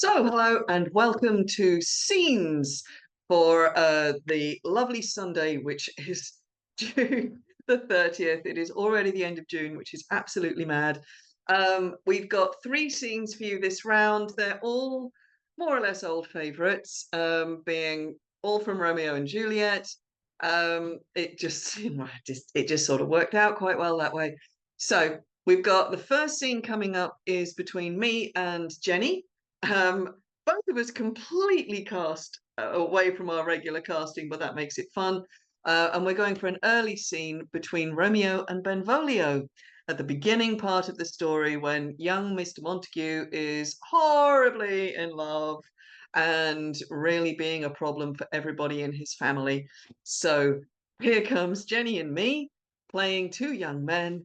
So, hello and welcome to Scenes for the lovely Sunday, which is June the 30th. It is already the end of June, which is absolutely mad. We've got three scenes for you this round. They're all more or less old favourites, being all from Romeo and Juliet. It just, it just sort of worked out quite well that way. So, we've got the first scene coming up is between me and Jenny. Both of us completely cast away from our regular casting, but that makes it fun. And we're going for an early scene between Romeo and Benvolio at the beginning part of the story when young Mr. Montague is horribly in love and really being a problem for everybody in his family. So here comes Jenny and me playing two young men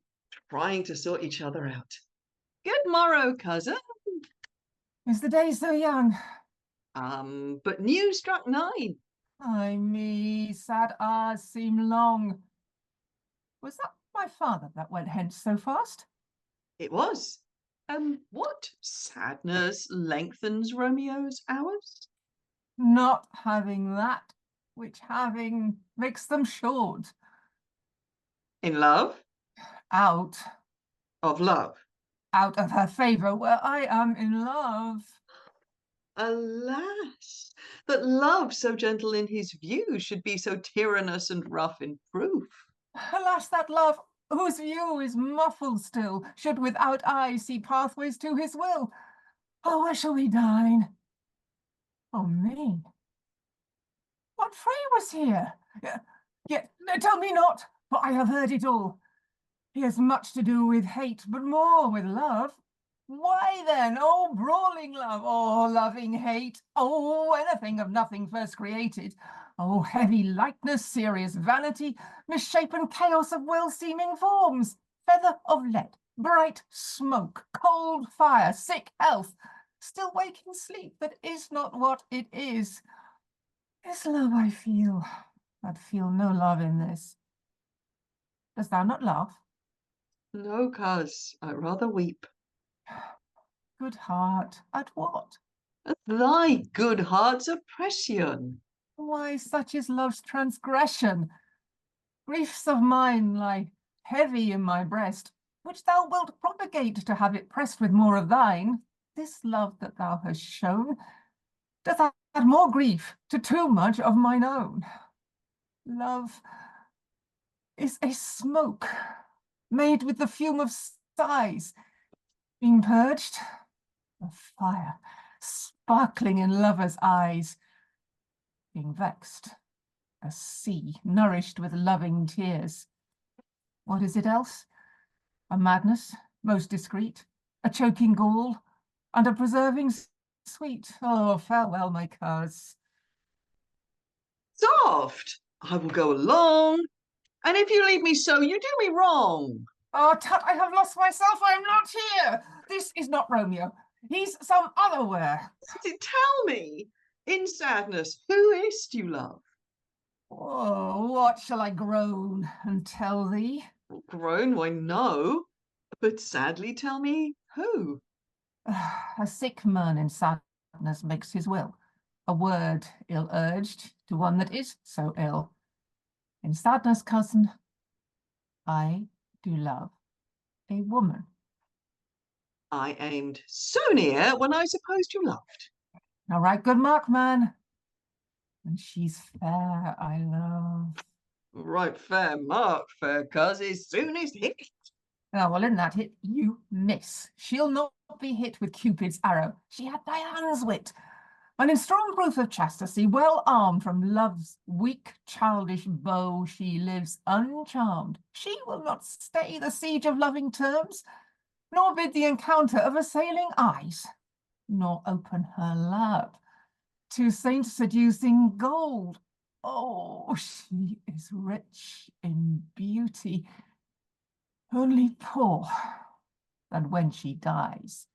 trying to sort each other out. Good morrow, cousin. Is the day so young? But news struck 9. Ay me, sad hours seem long. Was that my father that went hence so fast? It was. What sadness lengthens Romeo's hours? Not having that, which having makes them short. In love? Out, Of love. out of her favour, where I am in love. Alas, that love so gentle in his view should be so tyrannous and rough in proof. Alas, that love, whose view is muffled still, should without eye see pathways to his will. Oh, where shall we dine? Oh, me. What fray was here? Yet tell me not, for I have heard it all. He has much to do with hate, but more with love. Why then, oh brawling love, oh loving hate, oh anything of nothing first created, oh heavy lightness, serious vanity, misshapen chaos of well-seeming forms, feather of lead, bright smoke, cold fire, sick health, still waking sleep that is not what it is. This love I feel, but feel no love in this. Dost thou not laugh? No, coz, I rather weep. Good heart, at what? At thy good heart's oppression. Why, such is love's transgression. Griefs of mine lie heavy in my breast, which thou wilt propagate to have it pressed with more of thine. This love that thou hast shown doth add more grief to too much of mine own. Love is a smoke made with the fume of sighs, being purged, a fire sparkling in lovers' eyes, being vexed, a sea nourished with loving tears. What is it else? A madness, most discreet, a choking gall, and a preserving sweet. Oh, farewell, my coz. Soft, I will go along, and if you leave me so, you do me wrong. Oh, tut, I have lost myself. I am not here. This is not Romeo. He's some other where. Tell me, in sadness, who is't you love? Oh, what shall I groan and tell thee? Groan, why no, but sadly tell me who. A sick man in sadness makes his will. A word ill urged to one that is so ill. In sadness, cousin, I do love a woman. I aimed so near when I supposed you loved. Now, right good mark, man. And she's fair, I love. Right fair mark, fair cuz, is soonest hit. Oh, well, in that hit, you miss. She'll not be hit with Cupid's arrow. She had Diana's wit. And in strong proof of chastity, well armed from love's weak, childish bow, she lives uncharmed. She will not stay the siege of loving terms, nor bid the encounter of assailing eyes, nor open her love to saint seducing gold. Oh, she is rich in beauty, only poor, and when she dies,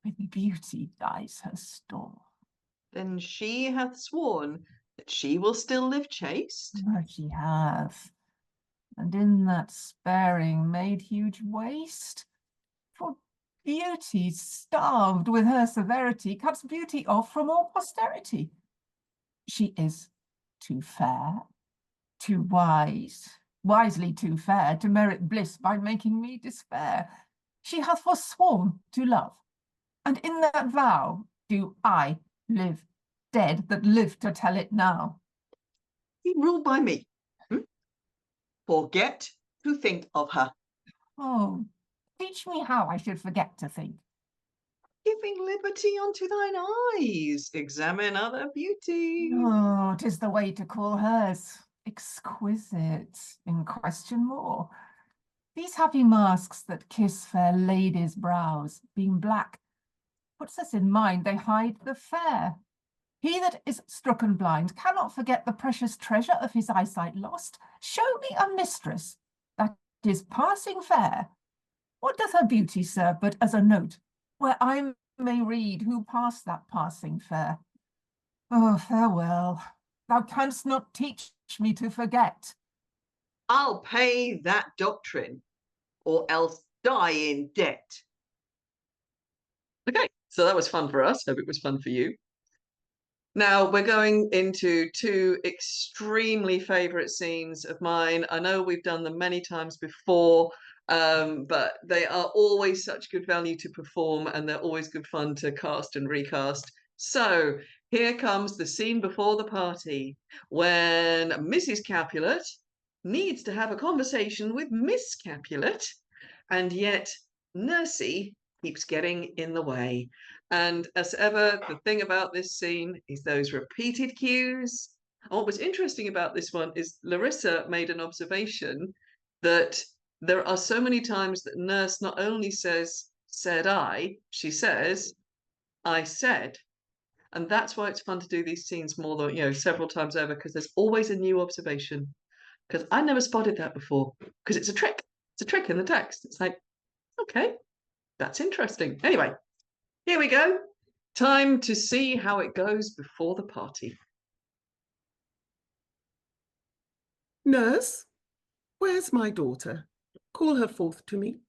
with beauty dies her store. Then she hath sworn that she will still live chaste. But she hath, and in that sparing made huge waste. For beauty, starved with her severity, cuts beauty off from all posterity. She is too fair, too wise, wisely too fair, to merit bliss by making me despair. She hath forsworn to love, and in that vow do I live, dead that live to tell it now. Be ruled by me. Forget to think of her. Oh, teach me how I should forget to think. Giving liberty unto thine eyes, examine other beauty. Oh, 'tis the way to call hers exquisite, in question more. These happy masks that kiss fair ladies' brows, being black, puts us in mind they hide the fair. He that is stricken blind cannot forget the precious treasure of his eyesight lost. Show me a mistress that is passing fair. What doth her beauty serve but as a note, where I may read who passed that passing fair? Oh, farewell. Thou canst not teach me to forget. I'll pay that doctrine, or else die in debt. Okay, so that was fun for us. Hope it was fun for you. Now we're going into two extremely favorite scenes of mine. I know we've done them many times before, but they are always such good value to perform, and they're always good fun to cast and recast. So here comes the scene before the party when Mrs. Capulet needs to have a conversation with Miss Capulet, and yet Nursey keeps getting in the way. And as ever, the thing about this scene is those repeated cues. And what was interesting about this one is Larissa made an observation that there are so many times that Nurse not only says, said I, she says, I said. And that's why it's fun to do these scenes more than, several times over, because there's always a new observation. Because I never spotted that before, because it's a trick. It's a trick in the text. It's like, okay, that's interesting. Anyway, here we go. Time to see how it goes before the party. Nurse, where's my daughter? Call her forth to me.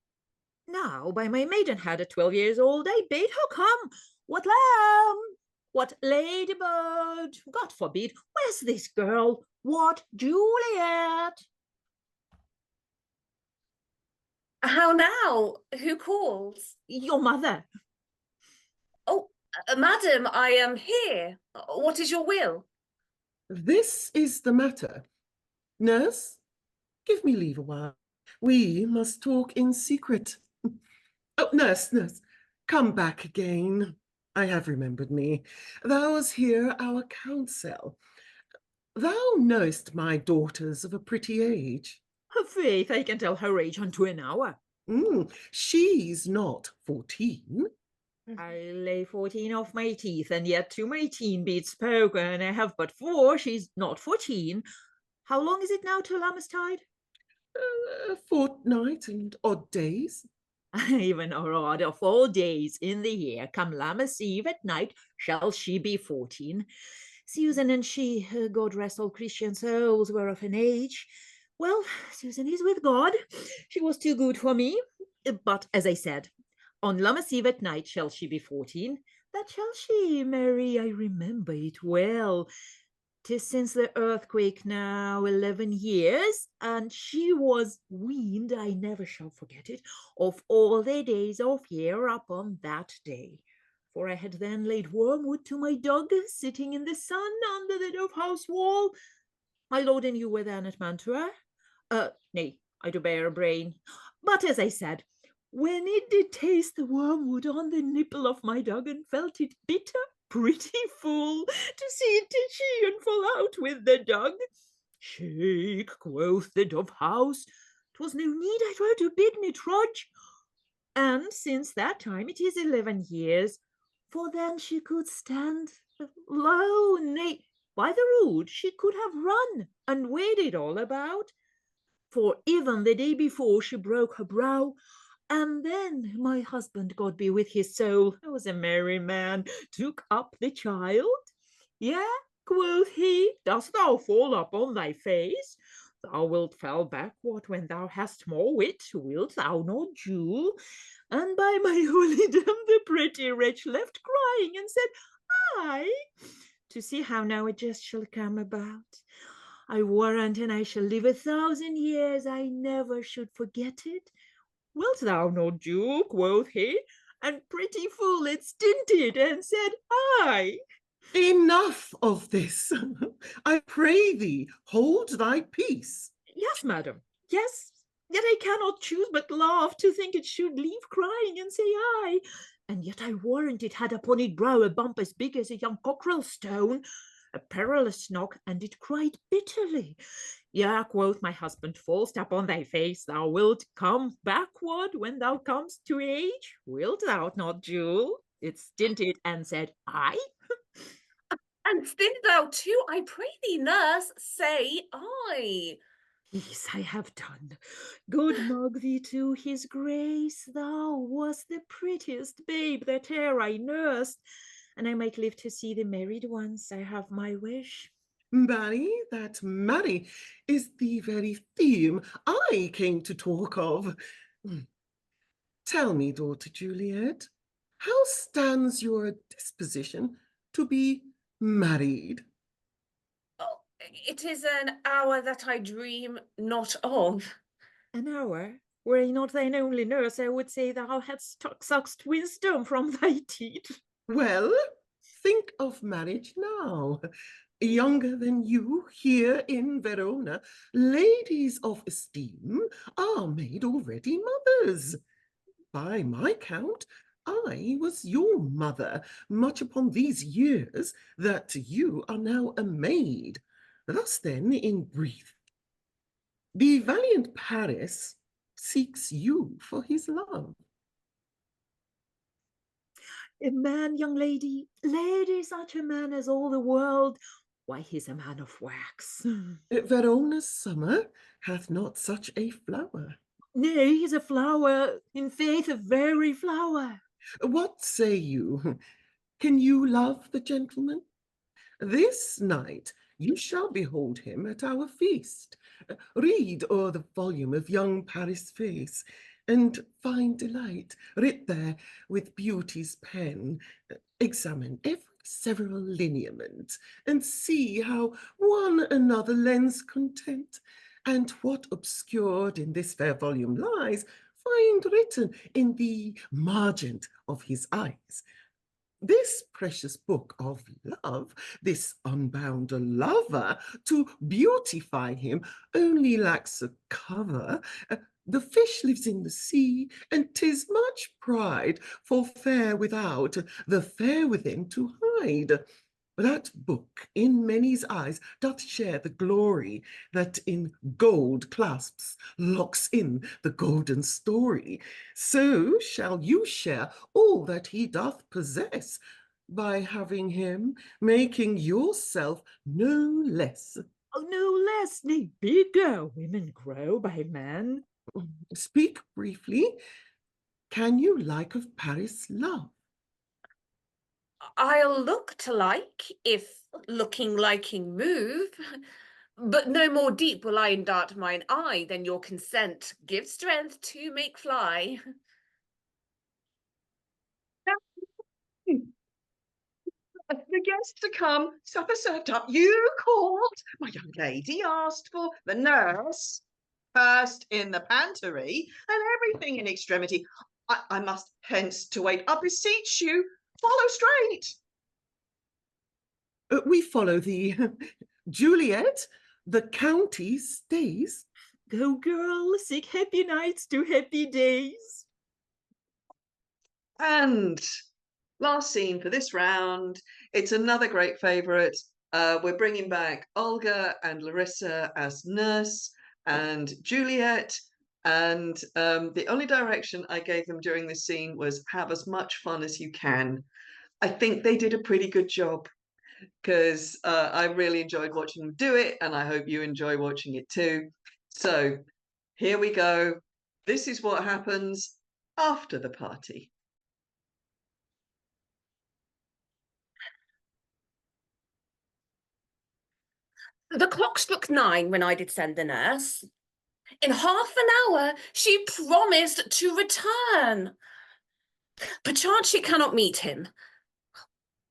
Now by my maidenhead at 12 years old, I bade her come. What lamb? What ladybird? God forbid. Where's this girl? What Juliet? How now? Who calls? Your mother. Oh, madam, I am here. What is your will? This is the matter. Nurse, give me leave a while. We must talk in secret. Oh, nurse, come back again. I have remembered me. Thou's here our counsel. Thou knowest my daughters of a pretty age. Her faith, I can tell her age unto an hour. She's not 14. I lay 14 off my teeth, and yet to my teen be it spoken, I have but 4, she's not 14. How long is it now till Lammastide? A fortnight and odd days. Even a rod of 4 days in the year, come Lammas Eve at night, shall she be 14. Susan and she, God rest all Christian souls, were of an age. Well, Susan is with God. She was too good for me. But as I said, on Lammas Eve at night shall she be 14. That shall she, Mary, I remember it well. 'Tis since the earthquake now 11 years, and she was weaned, I never shall forget it, of all the days of year upon that day. For I had then laid wormwood to my dog, sitting in the sun under the dove-house wall. My lord and you were then at Mantua. Nay, I do bear a brain. But as I said, when it did taste the wormwood on the nipple of my dog and felt it bitter, pretty fool, to see it titchy and fall out with the dog. Shake, quoth the dove-house, 'twas no need I wrote to bid me trudge. And since that time it is 11 years, for then she could stand alone. Nay, by the road she could have run and waded all about. For even the day before she broke her brow, and then my husband, God be with his soul, I was a merry man, took up the child. Yea, quoth he, dost thou fall upon thy face? Thou wilt fall backward when thou hast more wit, wilt thou not, Jule? and by my holidom the pretty wretch left crying and said, "Aye, to see how now it just shall come about. I warrant, and I shall live 1,000 years, I never should forget it. Wilt thou not do?" quoth he, and pretty fool it stinted and said, "Aye." Enough of this. I pray thee, hold thy peace. "Yes, madam, yes, yet I cannot choose but laugh to think it should leave crying and say aye, and yet I warrant it had upon it brow a bump as big as a young cockerel stone, a perilous knock, and it cried bitterly. Yea, quoth my husband, fall'st upon thy face, thou wilt come backward when thou comest to age, wilt thou not, Jewel? It stinted and said aye. And stint thou too, I pray thee, nurse, say aye. Yes, I have done. Good mug thee to his grace. Thou wast the prettiest babe that e'er I nursed, and I might live to see the married once. I have my wish. Marry, that marry is the very theme I came to talk of. Tell me, daughter Juliet, how stands your disposition to be married? Oh, it is an hour that I dream not of. An hour? Were I not thine only nurse, I would say thou hadst sucked wisdom from thy teat. Well, think of marriage now. Younger than you here in Verona, ladies of esteem are made already mothers. By my count, I was your mother much upon these years that you are now a maid. Thus then, in brief, the valiant Paris seeks you for his love. A man, young lady, such a man as all the world, why, he's a man of wax. Verona's summer hath not such a flower. Nay, he's a flower, in faith, a very flower. What say you? Can you love the gentleman? This night you shall behold him at our feast. Read o'er the volume of young Paris' face, and find delight writ there with beauty's pen. Examine every several lineament, and see how one another lends content, and what obscured in this fair volume lies, find written in the margent of his eyes. This precious book of love, this unbound lover, to beautify him, only lacks a cover. The fish lives in the sea, and 'tis much pride for fair without, the fair within to hide. That book in many's eyes doth share the glory that in gold clasps locks in the golden story. So shall you share all that he doth possess, by having him, making yourself no less. Oh, no less, nay, bigger. Women grow by men. Speak briefly. Can you like of Paris' love? I'll look to like, if looking liking move, but no more deep will I indart mine eye than your consent give strength to make fly. The guests to come, supper served up. You called. My young lady asked for the nurse first in the pantry and everything in extremity. I must hence to wait. I beseech you, follow straight. We follow thee. Juliet, the county stays. Go, girl, seek happy nights to happy days. And last scene for this round. It's another great favourite. We're bringing back Olga and Larissa as nurse and Juliet. And the only direction I gave them during this scene was have as much fun as you can. I think they did a pretty good job because I really enjoyed watching them do it, and I hope you enjoy watching it too. So here we go. This is what happens after the party. The clock struck 9 when I did send the nurse. In half an hour she promised to return. Perchance she cannot meet him.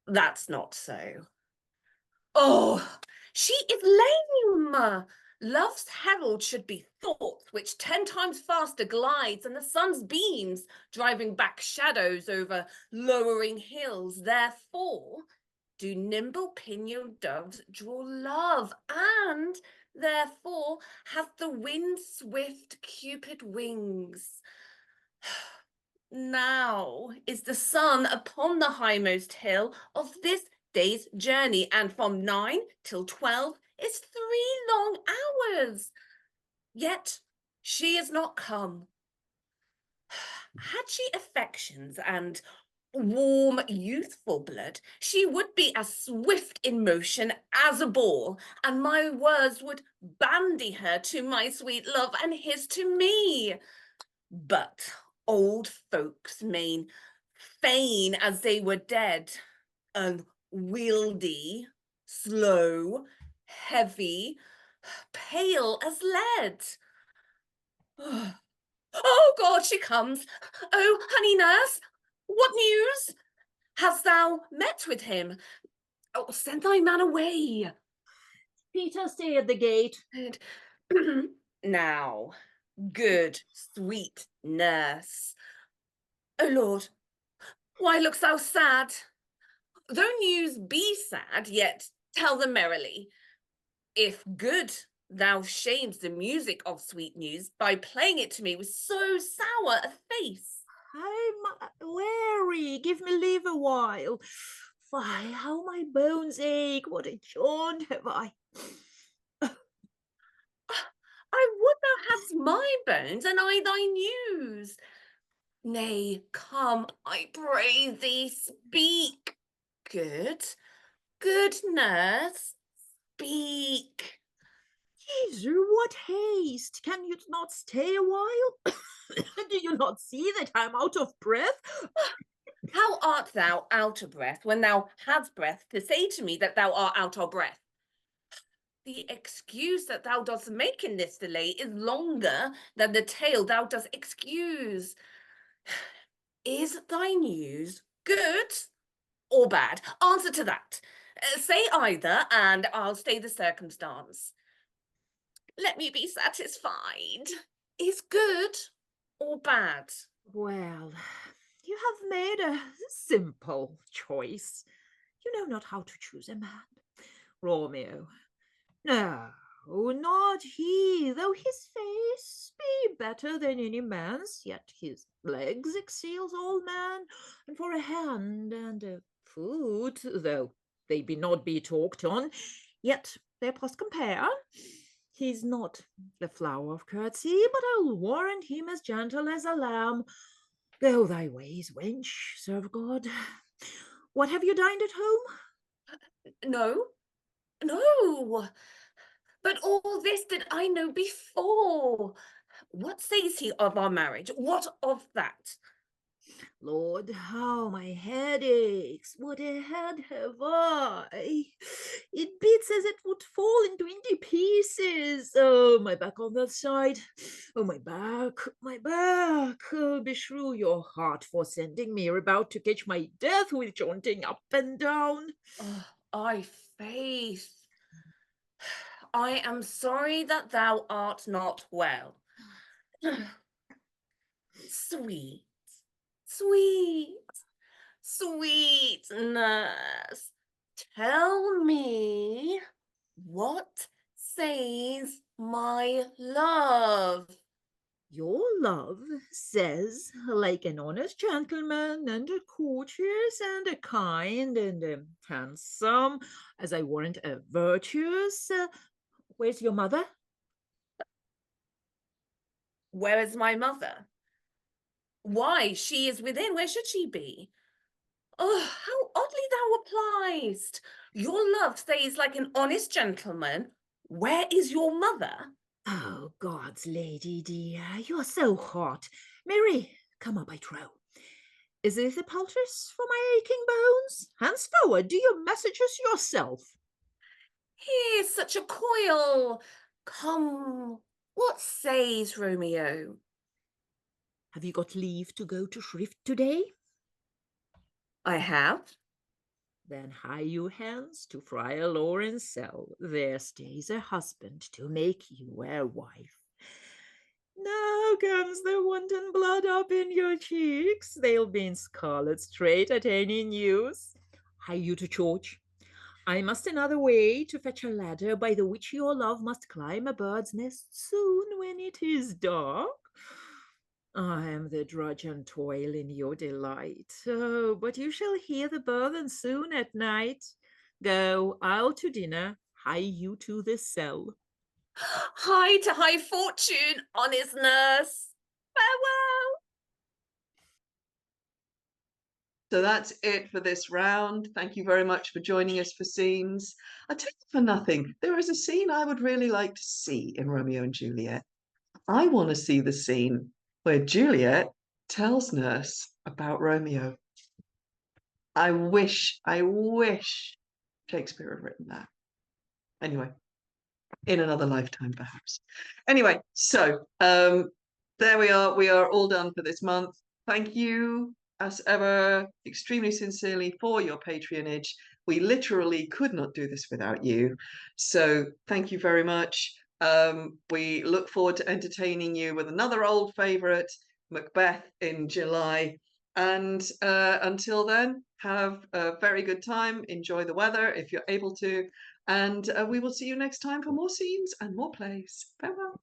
That's not so. Oh, she is lame. Love's herald should be thought, which 10 times faster glides than the sun's beams, driving back shadows over lowering hills. Therefore, do nimble pinioned doves draw love, and therefore hath the wind swift Cupid wings. Now is the sun upon the highmost hill of this day's journey, and from 9 till 12 is 3 long hours. Yet she is not come. Had she affections and warm, youthful blood, she would be as swift in motion as a ball, and my words would bandy her to my sweet love and his to me. But old folks main feign as they were dead, unwieldy, slow, heavy, pale as lead. Oh God, she comes. Oh, honey nurse, what news? Hast thou met with him? Oh, send thy man away. Peter, stay at the gate. And now, good, sweet nurse. Oh Lord, why look'st thou sad? Though news be sad, yet tell them merrily. If good, thou shames the music of sweet news by playing it to me with so sour a face. I'm weary. Give me leave a while. Fie, how my bones ache. What a jaunt have I. I would thou hadst my bones and I thy news. Nay, come, I pray thee, speak. Good, good nurse, speak. Jesu, what haste! Can you not stay a while? Do you not see that I'm out of breath? How art thou out of breath when thou hadst breath to say to me that thou art out of breath? The excuse that thou dost make in this delay is longer than the tale thou dost excuse. Is thy news good or bad? Answer to that. Say either, and I'll stay the circumstance. Let me be satisfied. Is good or bad? Well, you have made a simple choice. You know not how to choose a man. Romeo. No, not he, though his face be better than any man's, yet his legs excels all man, and for a hand and a foot, though they be not be talked on, yet they past compare. He's not the flower of courtesy, but I'll warrant him as gentle as a lamb. Go thy ways, wench, serve God. What, have you dined at home? No, no. But all this did I know before. What says he of our marriage? What of that? Lord, how my head aches. What a head have I. It beats as it would fall in 20 pieces. Oh, my back on that side. Oh, my back, my back. Oh, beshrew your heart for sending me about to catch my death with jaunting up and down. Oh, I faith. I am sorry that thou art not well. Sweet, sweet, sweet nurse, tell me, what says my love? Your love says, like an honest gentleman, and a courteous, and a kind, and a handsome, as I warrant a virtuous. Where's your mother? Where is my mother? Why, she is within. Where should she be? Oh, how oddly thou appliest. Your love says like an honest gentleman. Where is your mother? Oh, God's lady dear, you are so hot. Mary, come up, I trow. Is this a poultice for my aching bones? Hands forward, do your messages yourself. Here's such a coil. Come, what says Romeo? Have you got leave to go to shrift today? I have. Then hie you hence to Friar Lawrence' cell. There stays a husband to make you a wife. Now comes the wanton blood up in your cheeks. They'll be in scarlet straight at any news. Hie you to church. I must another way to fetch a ladder by the which your love must climb a bird's nest soon when it is dark. I am the drudge and toil in your delight. Oh, but you shall hear the burthen soon at night. Go, I'll to dinner, hie you to the cell. Hie to high fortune, honest nurse. Farewell. So that's it for this round. Thank you very much for joining us for scenes. I tell you for nothing, there is a scene I would really like to see in Romeo and Juliet. I want to see the scene where Juliet tells Nurse about Romeo. I wish Shakespeare had written that. Anyway, in another lifetime, perhaps. Anyway, so there we are. We are all done for this month. Thank you, as ever, extremely sincerely for your patronage. We literally could not do this without you. So thank you very much. We look forward to entertaining you with another old favorite, Macbeth, in July. And until then, have a very good time. Enjoy the weather if you're able to. And we will see you next time for more scenes and more plays. Farewell.